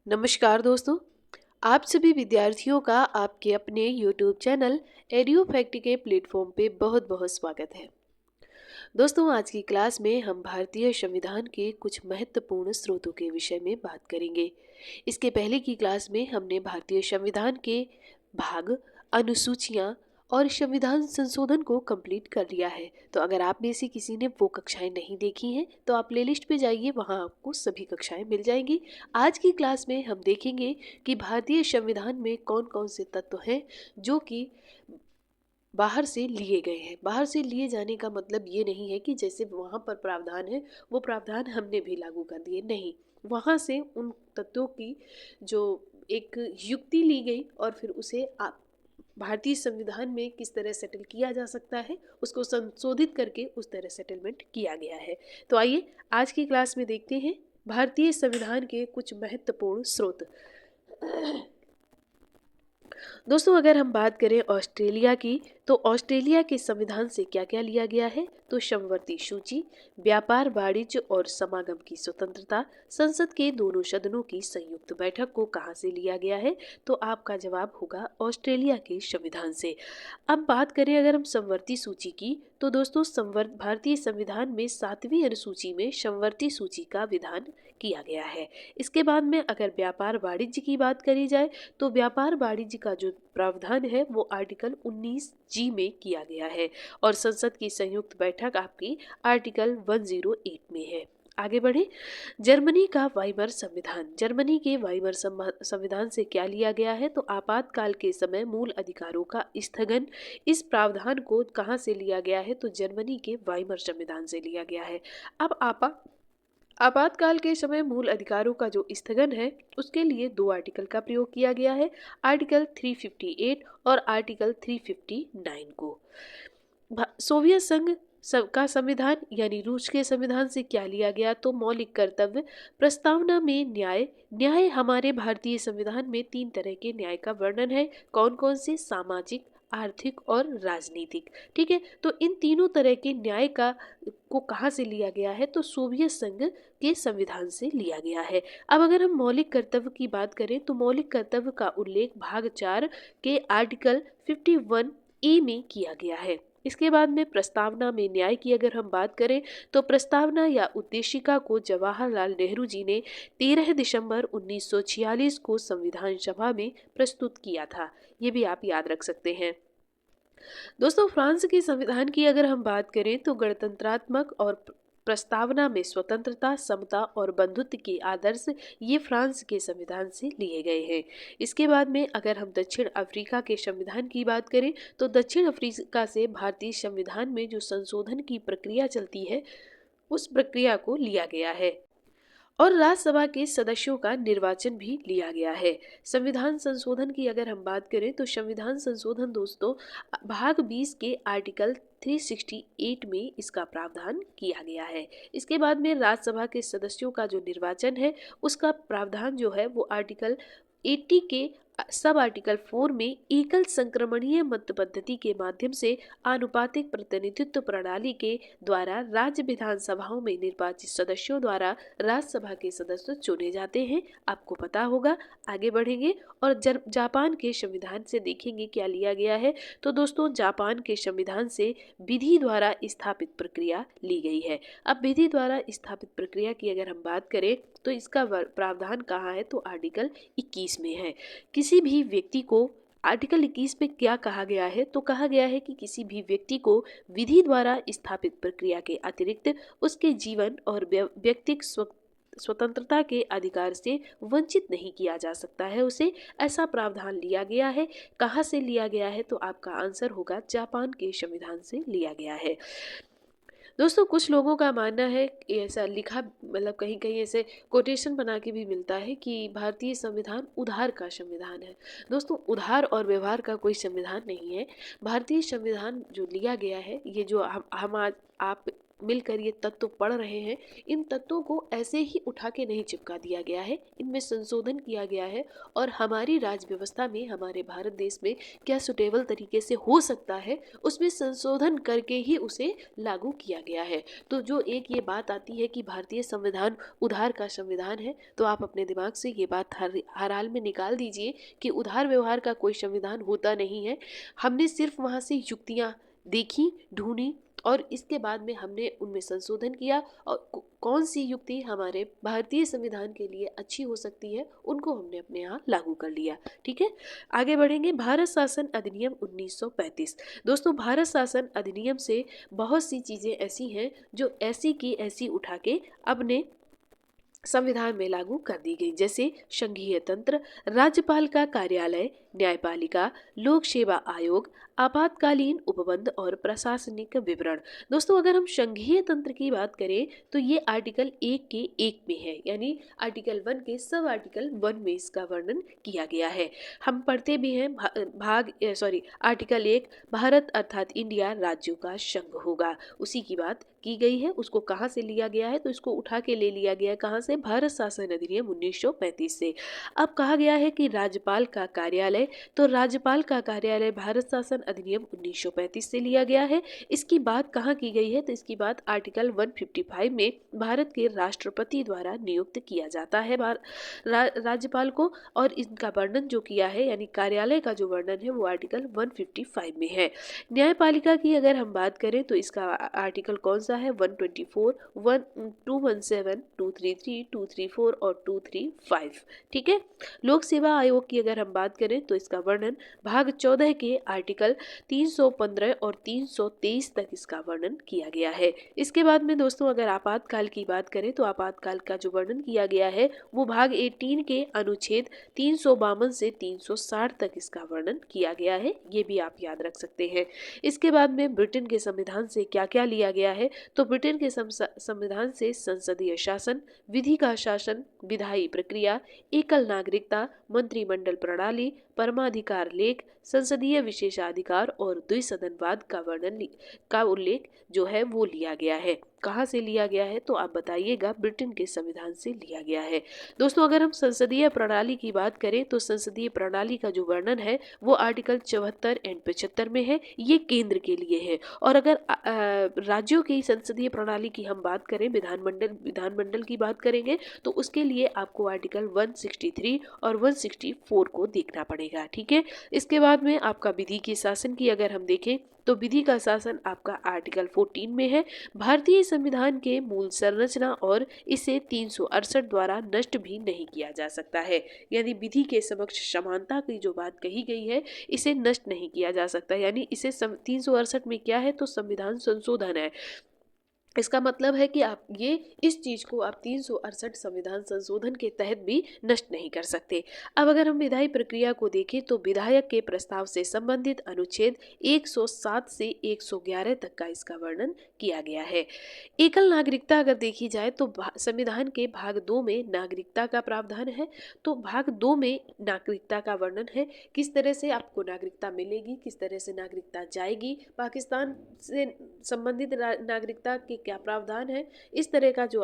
नमस्कार दोस्तों। आप सभी विद्यार्थियों का आपके अपने YouTube चैनल एड्यू फैक्ट के प्लेटफॉर्म पे बहुत बहुत स्वागत है। दोस्तों, आज की क्लास में हम भारतीय संविधान के कुछ महत्वपूर्ण स्रोतों के विषय में बात करेंगे। इसके पहले की क्लास में हमने भारतीय संविधान के भाग, अनुसूचियां और संविधान संशोधन को कंप्लीट कर लिया है। तो अगर आप में से किसी ने वो कक्षाएं नहीं देखी हैं तो आप प्लेलिस्ट पे जाइए, वहां आपको सभी कक्षाएं मिल जाएंगी। आज की क्लास में हम देखेंगे कि भारतीय संविधान में कौन कौन से तत्व हैं जो कि बाहर से लिए गए हैं। बाहर से लिए जाने का मतलब ये नहीं है कि जैसे वहाँ पर प्रावधान है वो प्रावधान हमने भी लागू कर दिए, नहीं। वहाँ से उन तत्वों की जो एक युक्ति ली गई और फिर उसे भारतीय संविधान में किस तरह सेटल किया जा सकता है उसको संशोधित करके उस तरह सेटलमेंट किया गया है। तो आइए आज की क्लास में देखते हैं भारतीय संविधान के कुछ महत्वपूर्ण स्रोत। दोस्तों, अगर हम बात करें ऑस्ट्रेलिया की, तो ऑस्ट्रेलिया के संविधान से क्या क्या लिया गया है? तो समवर्ती सूची, व्यापार, वाणिज्य और समागम की स्वतंत्रता, संसद के दोनों सदनों की संयुक्त बैठक को कहाँ से लिया गया है? तो आपका जवाब होगा ऑस्ट्रेलिया के संविधान से। अब बात करें अगर हम समवर्ती सूची की, तो दोस्तों भारतीय संविधान में 7वीं अनुसूची में समवर्ती सूची का विधान किया गया है। इसके बाद में अगर व्यापार वाणिज्य की बात करी जाए तो व्यापार वाणिज्य का जो प्रावधान है वो आर्टिकल 19G में किया गया है और संसद की संयुक्त बैठक आपकी आर्टिकल 108 में है। आगे बढ़े, जर्मनी का वाइमर संविधान। जर्मनी के वाइमर संविधान से क्या लिया गया है? तो आपातकाल के समय मूल अधिकारों का स्थगन। इस प्रावधान को कहाँ से लिया गया है? तो जर्मनी के वाइमर संविधान से लिया गया है। अब आपातकाल के समय मूल अधिकारों का जो स्थगन है उसके लिए 2 आर्टिकल का प्रयोग किया गया है, आर्टिकल 358 और आर्टिकल 359 को। सोवियत संघ का संविधान यानी रूस के संविधान से क्या लिया गया? तो मौलिक कर्तव्य, प्रस्तावना में न्याय हमारे भारतीय संविधान में 3 तरह के न्याय का वर्णन है। कौन कौन से? सामाजिक, आर्थिक और राजनीतिक। ठीक है, तो इन तीनों तरह के न्याय को कहाँ से लिया गया है? तो सोवियत संघ के संविधान से लिया गया है। अब अगर हम मौलिक कर्तव्य की बात करें तो मौलिक कर्तव्य का उल्लेख भाग 4 के आर्टिकल 51A में किया गया है। इसके बाद में प्रस्तावना में न्याय की अगर हम बात करें तो प्रस्तावना या उद्देशिका को जवाहरलाल नेहरू जी ने 13 दिसंबर 1946 को संविधान सभा में प्रस्तुत किया था। ये भी आप याद रख सकते हैं। दोस्तों, फ्रांस के संविधान की अगर हम बात करें तो गणतंत्रात्मक और प्रस्तावना में स्वतंत्रता, समता और बंधुत्व के आदर्श ये फ्रांस के संविधान से लिए गए हैं। इसके बाद में अगर हम दक्षिण अफ्रीका के संविधान की बात करें तो दक्षिण अफ्रीका से भारतीय संविधान में जो संशोधन की प्रक्रिया चलती है उस प्रक्रिया को लिया गया है और राज्यसभा के सदस्यों का निर्वाचन भी लिया गया है। संविधान संशोधन की अगर हम बात करें तो संविधान संशोधन दोस्तों भाग 20 के आर्टिकल 368 में इसका प्रावधान किया गया है। इसके बाद में राज्यसभा के सदस्यों का जो निर्वाचन है उसका प्रावधान जो है वो आर्टिकल 80 के सब आर्टिकल 4 में एकल संक्रमणीय मत पद्धति के माध्यम से आनुपातिक प्रतिनिधित्व प्रणाली के द्वारा राज्य विधानसभाओं में निर्वाचित सदस्यों द्वारा राज्यसभा के सदस्य चुने जाते हैं। आपको पता होगा। आगे बढ़ेंगे और जापान के संविधान से देखेंगे क्या लिया गया है। तो दोस्तों, जापान के संविधान से विधि द्वारा स्थापित प्रक्रिया ली गई है। अब विधि द्वारा स्थापित प्रक्रिया की अगर हम बात करें तो इसका प्रावधान कहाँ है? तो आर्टिकल 21 में है। किसी भी व्यक्ति को आर्टिकल 21 में क्या कहा गया है? तो कहा गया है कि किसी भी व्यक्ति को विधि द्वारा स्थापित प्रक्रिया के अतिरिक्त उसके जीवन और व्यक्तिगत स्वतंत्रता के अधिकार से वंचित नहीं किया जा सकता है उसे। ऐसा प्रावधान लिया गया है। कहाँ से लिया गया है? तो आपका आंसर होगा जापान के संविधान से लिया गया है। दोस्तों, कुछ लोगों का मानना है, ऐसा लिखा मतलब कहीं कहीं ऐसे कोटेशन बना के भी मिलता है कि भारतीय संविधान उधार का संविधान है। दोस्तों, उधार और व्यवहार का कोई संविधान नहीं है। भारतीय संविधान जो लिया गया है ये जो हम आप मिलकर ये तत्व पढ़ रहे हैं, इन तत्वों को ऐसे ही उठा के नहीं चिपका दिया गया है, इनमें संशोधन किया गया है और हमारी राज्य व्यवस्था में, हमारे भारत देश में क्या सुटेबल तरीके से हो सकता है उसमें संशोधन करके ही उसे लागू किया गया है। तो जो एक ये बात आती है कि भारतीय संविधान उधार का संविधान है, तो आप अपने दिमाग से ये बात हर हाल में निकाल दीजिए कि उधार व्यवहार का कोई संविधान होता नहीं है। हमने सिर्फ वहाँ से युक्तियाँ देखी, ढूंढी और इसके बाद में हमने उनमें संशोधन किया और कौन सी युक्ति हमारे भारतीय संविधान के लिए अच्छी हो सकती है उनको हमने अपने यहाँ लागू कर लिया। ठीक है, आगे बढ़ेंगे। भारत शासन अधिनियम 1935। दोस्तों, भारत शासन अधिनियम से बहुत सी चीज़ें ऐसी हैं जो ऐसी की ऐसी उठा के अपने संविधान में लागू कर दी गई, जैसे संघीय तंत्र, राज्यपाल का कार्यालय, न्यायपालिका, लोक सेवा आयोग, आपातकालीन उपबंध और प्रशासनिक विवरण। दोस्तों, अगर हम संघीय तंत्र की बात करें तो ये आर्टिकल 1 के 1 में है, यानी आर्टिकल 1 के सब आर्टिकल 1 में इसका वर्णन किया गया है। हम पढ़ते भी हैं आर्टिकल 1, भारत अर्थात इंडिया राज्यों का संघ होगा, उसी की बात की गई है। उसको कहाँ से लिया गया है, तो इसको उठा के ले लिया गया है कहाँ से, भारत शासन अधिनियम 1935 से। अब कहा गया है कि राज्यपाल का कार्यालय, तो राज्यपाल का कार्यालय भारत शासन अधिनियम 1935 से लिया गया है। इसकी बात कहाँ की गई है, तो इसकी बात आर्टिकल 155 में भारत के राष्ट्रपति द्वारा नियुक्त किया जाता है राज्यपाल को, और इनका वर्णन जो किया है यानी कार्यालय का जो वर्णन है वो आर्टिकल 155 में है। न्यायपालिका की अगर हम बात करें तो इसका आर्टिकल कौन सा है, 124, 217, 233, 234 और 235। ठीक है। लोक सेवा आयोग की अगर हम बात करें तो इसका वर्णन भाग 14 के आर्टिकल 315 और 323 तक इसका वर्णन किया गया है। इसके बाद में दोस्तों अगर आपातकाल की बात करें तो आपातकाल का जो वर्णन किया गया है वो भाग 18 के अनुच्छेद 352 से 360 तक इसका वर्णन किया गया है, ये भी आप याद रख सकते हैं। इसके बाद में ब्रिटेन के संविधान से क्या क्या लिया गया है, तो ब्रिटेन के संविधान से संसदीय शासन, विधि का शासन, विधायी प्रक्रिया, एकल नागरिकता, मंत्रिमंडल प्रणाली, परमाधिकार लेख, संसदीय विशेषाधिकार और द्विसदनवाद का उल्लेख जो है वो लिया गया है। कहाँ से लिया गया है, तो आप बताइएगा, ब्रिटेन के संविधान से लिया गया है। दोस्तों अगर हम संसदीय प्रणाली की बात करें तो संसदीय प्रणाली का जो वर्णन है वो आर्टिकल 74 एंड 75 में है, ये केंद्र के लिए है। और अगर राज्यों की संसदीय प्रणाली की हम बात करें, विधानमंडल की बात करेंगे तो उसके लिए आपको आर्टिकल 163 और 164 को देखना पड़ेगा। ठीक है। इसके बाद में आपका विधि के शासन की अगर हम देखें तो विधि का शासन आपका आर्टिकल 14 में है। भारतीय संविधान के मूल संरचना और इसे 368 द्वारा नष्ट भी नहीं किया जा सकता है, यानी विधि के समक्ष समानता की जो बात कही गई है इसे नष्ट नहीं किया जा सकता, यानी इसे 368 में क्या है, तो संविधान संशोधन है। इसका मतलब है कि आप ये इस चीज़ को आप 368 संविधान संशोधन के तहत भी नष्ट नहीं कर सकते। अब अगर हम विधायी प्रक्रिया को देखें तो विधायक के प्रस्ताव से संबंधित अनुच्छेद 107 से 111 तक का इसका वर्णन किया गया है। एकल नागरिकता अगर देखी जाए तो संविधान के भाग 2 में नागरिकता का प्रावधान है, तो भाग 2 में नागरिकता का वर्णन है, किस तरह से आपको नागरिकता मिलेगी, किस तरह से नागरिकता जाएगी, पाकिस्तान से संबंधित नागरिकता के क्या प्रावधान है, इस तरह का जो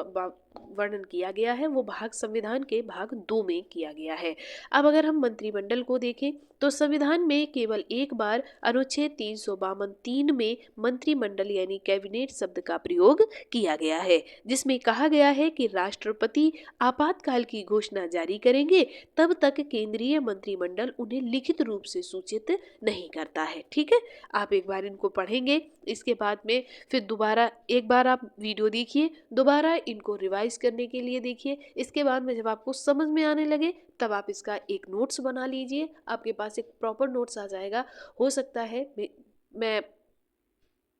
वर्णन किया गया है वो संविधान के भाग 2 में किया गया है। अब अगर हम मंत्रिमंडल को देखें तो संविधान में केवल एक बार अनुच्छेद 352(3) में मंत्रिमंडल यानी कैबिनेट शब्द का प्रयोग किया गया है, जिसमें कहा गया है कि राष्ट्रपति आपातकाल की घोषणा जारी करेंगे तब तक केंद्रीय मंत्रिमंडल उन्हें लिखित रूप से सूचित नहीं करता है। ठीक है, आप एक बार इनको पढ़ेंगे, इसके बाद में फिर दोबारा एक बार आप वीडियो देखिए, दोबारा इनको रिवाइज करने के लिए देखिए। इसके बाद में जब आपको समझ में आने लगे तब आप इसका एक नोट्स बना लीजिए, आपके पास एक प्रॉपर नोट्स आ जाएगा। हो सकता है मैं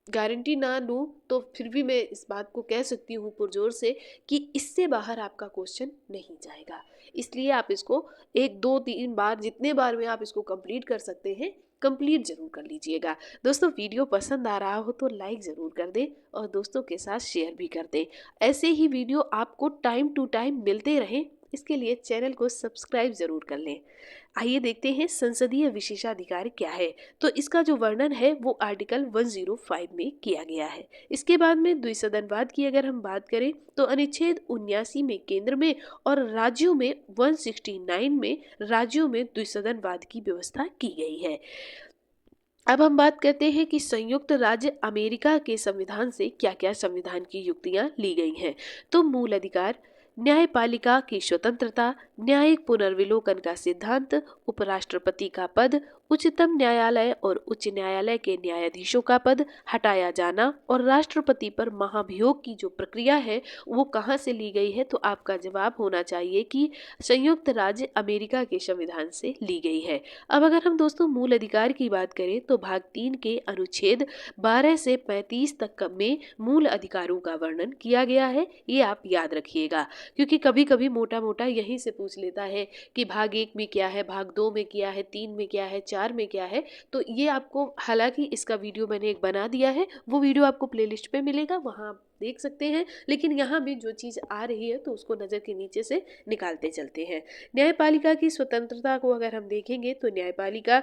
गारंटी ना लूँ तो फिर भी मैं इस बात को कह सकती हूँ पुरजोर से कि इससे बाहर आपका क्वेश्चन नहीं जाएगा। इसलिए आप इसको 1 2 3 बार, जितने बार में आप इसको कंप्लीट कर सकते हैं कंप्लीट जरूर कर लीजिएगा। दोस्तों वीडियो पसंद आ रहा हो तो लाइक ज़रूर कर दें और दोस्तों के साथ शेयर भी कर दें। ऐसे ही वीडियो आपको टाइम टू टाइम मिलते रहें, इसके लिए चैनल को सब्सक्राइब जरूर कर लें। आइए देखते हैं संसदीय विशेषाधिकार क्या है। तो इसका जो वर्णन है वो आर्टिकल 105 में किया गया है। इसके बाद में द्विसदनवाद की अगर हम बात करें तो अनुच्छेद 79 में केंद्र में और राज्यों में 169 में राज्यों में द्विसदनवाद की व्यवस्था की गई है। अब हम बात करते हैं कि संयुक्त राज्य अमेरिका के संविधान से क्या क्या संविधान की युक्तियां ली गई हैं। तो मूल अधिकार, न्यायपालिका की स्वतंत्रता, न्यायिक पुनर्विलोकन का सिद्धांत, उपराष्ट्रपति का पद, उच्चतम न्यायालय और उच्च न्यायालय के न्यायाधीशों का पद हटाया जाना और राष्ट्रपति पर महाभियोग की जो प्रक्रिया है वो कहाँ से ली गई है। तो आपका जवाब होना चाहिए कि संयुक्त राज्य अमेरिका के संविधान से ली गई है। अब अगर हम दोस्तों मूल अधिकार की बात करें तो भाग 3 के अनुच्छेद 12 से 35 तक में मूल अधिकारों का वर्णन किया गया है। ये आप याद रखिएगा, क्योंकि कभी कभी मोटा मोटा यहीं से पूछ लेता है कि भाग 1 में क्या है, भाग 2 में क्या है, 3 में क्या है, 4 में क्या है। तो ये आपको, हालांकि इसका वीडियो मैंने एक बना दिया है, वो वीडियो आपको प्लेलिस्ट पे मिलेगा, वहाँ आप देख सकते हैं। लेकिन यहाँ भी जो चीज़ आ रही है तो उसको नज़र के नीचे से निकालते चलते हैं। न्यायपालिका की स्वतंत्रता को अगर हम देखेंगे तो न्यायपालिका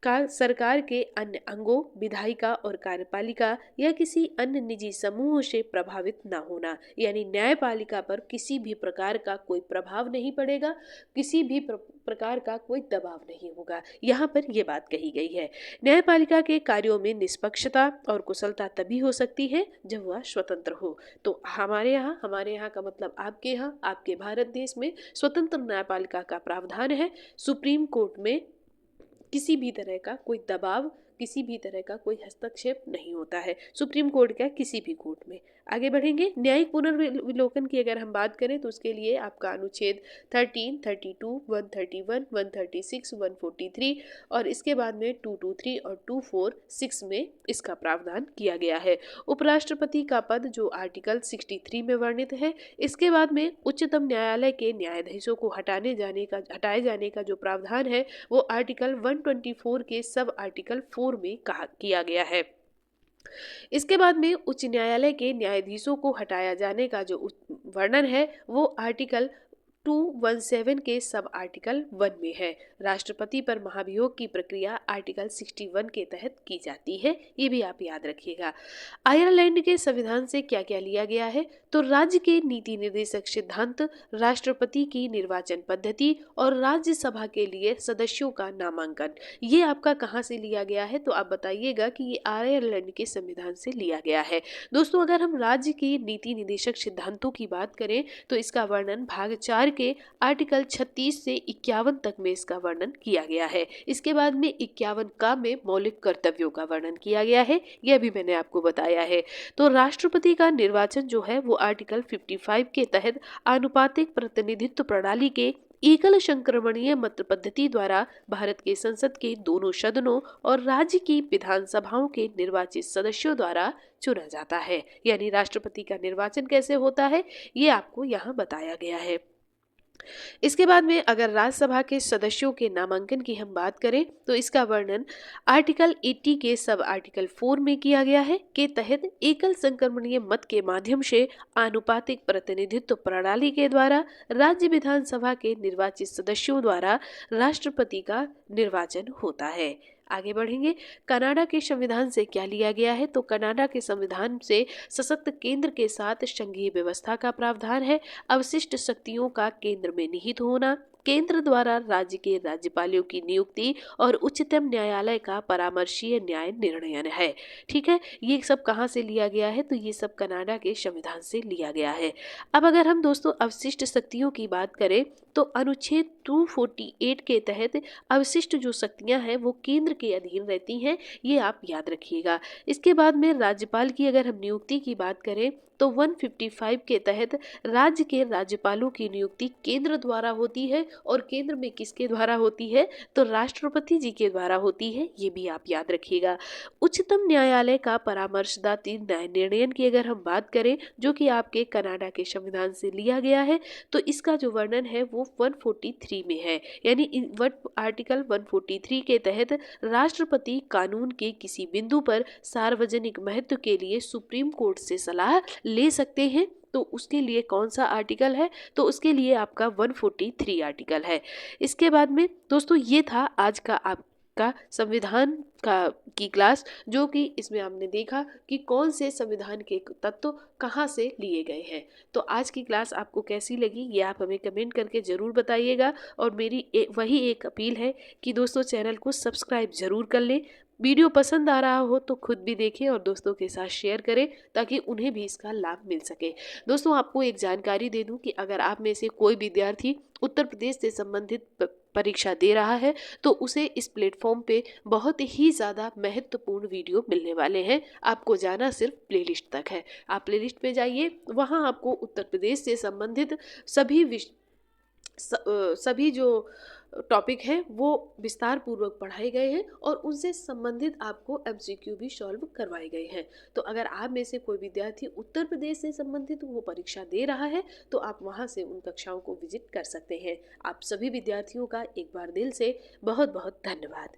का सरकार के अन्य अंगों, विधायिका और कार्यपालिका या किसी अन्य निजी समूह से प्रभावित न होना, यानी न्यायपालिका पर किसी भी प्रकार का कोई प्रभाव नहीं पड़ेगा, किसी भी प्रकार का कोई दबाव नहीं होगा। यहाँ पर यह बात कही गई है। न्यायपालिका के कार्यों में निष्पक्षता और कुशलता तभी हो सकती है जब वह स्वतंत्र हो। तो हमारे यहाँ का मतलब आपके यहाँ, आपके भारत देश में स्वतंत्र न्यायपालिका का प्रावधान है। सुप्रीम कोर्ट में किसी भी तरह का कोई दबाव, किसी भी तरह का कोई हस्तक्षेप नहीं होता है, सुप्रीम कोर्ट का किसी भी कोर्ट में। आगे बढ़ेंगे। न्यायिक पुनर्विलोकन की अगर हम बात करें तो उसके लिए आपका अनुच्छेद 13, 32, 131, 136, 143 और इसके बाद में 223 और 246 में इसका प्रावधान किया गया है। उपराष्ट्रपति का पद जो आर्टिकल 63 में वर्णित है। इसके बाद में उच्चतम न्यायालय के न्यायाधीशों को हटाए जाने का जो प्रावधान है वो आर्टिकल 124 के सब आर्टिकल 4 में किया गया है। इसके बाद में उच्च न्यायालय के न्यायाधीशों को हटाया जाने का जो वर्णन है वो आर्टिकल 217 के सब आर्टिकल 1 में है। राष्ट्रपति पर महाभियोग की प्रक्रिया आर्टिकल 61 के तहत की जाती है, ये भी आप याद रखिएगा। आयरलैंड के संविधान से क्या क्या लिया गया है। तो राज्य के नीति निर्देशक सिद्धांत, राष्ट्रपति की निर्वाचन पद्धति और राज्यसभा के लिए सदस्यों का नामांकन, ये आपका कहाँ से लिया गया है। तो आप बताइएगा कि ये आयरलैंड के संविधान से लिया गया है। दोस्तों अगर हम राज्य के नीति निर्देशक सिद्धांतों की बात करें तो इसका वर्णन भाग 4 के आर्टिकल 36 से 51 तक में इसका वर्णन किया गया है। इसके बाद में 51 का में मौलिक कर्तव्यों का वर्णन किया गया है, यह भी मैंने आपको बताया है। तो राष्ट्रपति का निर्वाचन जो है वो आर्टिकल 55 के तहत आनुपातिक प्रतिनिधित्व प्रणाली के एकल संक्रमणीय मत पद्धति द्वारा भारत के संसद के दोनों सदनों और राज्य की विधानसभाओं के निर्वाचित सदस्यों द्वारा चुना जाता है। यानी राष्ट्रपति का निर्वाचन कैसे होता है ये आपको यहाँ बताया गया है। इसके बाद में अगर राज्यसभा के सदस्यों के नामांकन की हम बात करें तो इसका वर्णन आर्टिकल 80 के सब आर्टिकल 4 में किया गया है के तहत एकल संक्रमणीय मत के माध्यम से आनुपातिक प्रतिनिधित्व प्रणाली के द्वारा राज्य विधानसभा के निर्वाचित सदस्यों द्वारा राष्ट्रपति का निर्वाचन होता है। आगे बढ़ेंगे। कनाडा के संविधान से क्या लिया गया है। तो कनाडा के संविधान से सशक्त केंद्र के साथ संघीय व्यवस्था का प्रावधान है। अवशिष्ट शक्तियों का केंद्र में निहित होना, केंद्र द्वारा राज्य के राज्यपालों की नियुक्ति और उच्चतम न्यायालय का परामर्शीय न्याय निर्णयन है। ठीक है, ये सब कहाँ से लिया गया है। तो ये सब कनाडा के संविधान से लिया गया है। अब अगर हम दोस्तों अवशिष्ट शक्तियों की बात करें तो अनुच्छेद 248 के तहत अवशिष्ट जो शक्तियां हैं वो केंद्र के अधीन रहती हैं, ये आप याद रखिएगा। इसके बाद में राज्यपाल की अगर हम नियुक्ति की बात करें तो 155 के तहत राज्य के राज्यपालों की नियुक्ति केंद्र द्वारा होती है और केंद्र में किसके द्वारा होती है तो राष्ट्रपति जी के द्वारा होती है, ये भी आप याद रखिएगा। उच्चतम न्यायालय का परामर्शदात्री न्याय निर्णयन की अगर हम बात करें जो कि आपके कनाडा के संविधान से लिया गया है तो इसका जो वर्णन है वो 143 में है। यानी आर्टिकल 143 के तहत राष्ट्रपति कानून के किसी बिंदु पर सार्वजनिक महत्व के लिए सुप्रीम कोर्ट से सलाह ले सकते हैं। तो उसके लिए कौन सा आर्टिकल है, तो उसके लिए आपका 143 आर्टिकल है। इसके बाद में दोस्तों ये था आज का आपका संविधान का की क्लास, जो कि इसमें आपने देखा कि कौन से संविधान के तत्व कहाँ से लिए गए हैं। तो आज की क्लास आपको कैसी लगी ये आप हमें कमेंट करके ज़रूर बताइएगा। और मेरी वही एक अपील है कि दोस्तों चैनल को सब्सक्राइब ज़रूर कर लें। वीडियो पसंद आ रहा हो तो खुद भी देखें और दोस्तों के साथ शेयर करें, ताकि उन्हें भी इसका लाभ मिल सके। दोस्तों आपको एक जानकारी दे दूं कि अगर आप में से कोई विद्यार्थी उत्तर प्रदेश से संबंधित परीक्षा दे रहा है, तो उसे इस प्लेटफॉर्म पे बहुत ही ज़्यादा महत्वपूर्ण वीडियो मिलने वाले हैं। आपको जाना सिर्फ प्लेलिस्ट तक है। आप प्लेलिस्ट पे जाइए, वहाँ आपको उत्तर प्रदेश से संबंधित सभी जो टॉपिक हैं वो विस्तार पूर्वक पढ़ाए गए हैं और उनसे संबंधित आपको एमसीक्यू भी सॉल्व करवाए गए हैं। तो अगर आप में से कोई विद्यार्थी उत्तर प्रदेश से संबंधित वो परीक्षा दे रहा है, तो आप वहां से उन कक्षाओं को विजिट कर सकते हैं। आप सभी विद्यार्थियों का एक बार दिल से बहुत बहुत धन्यवाद।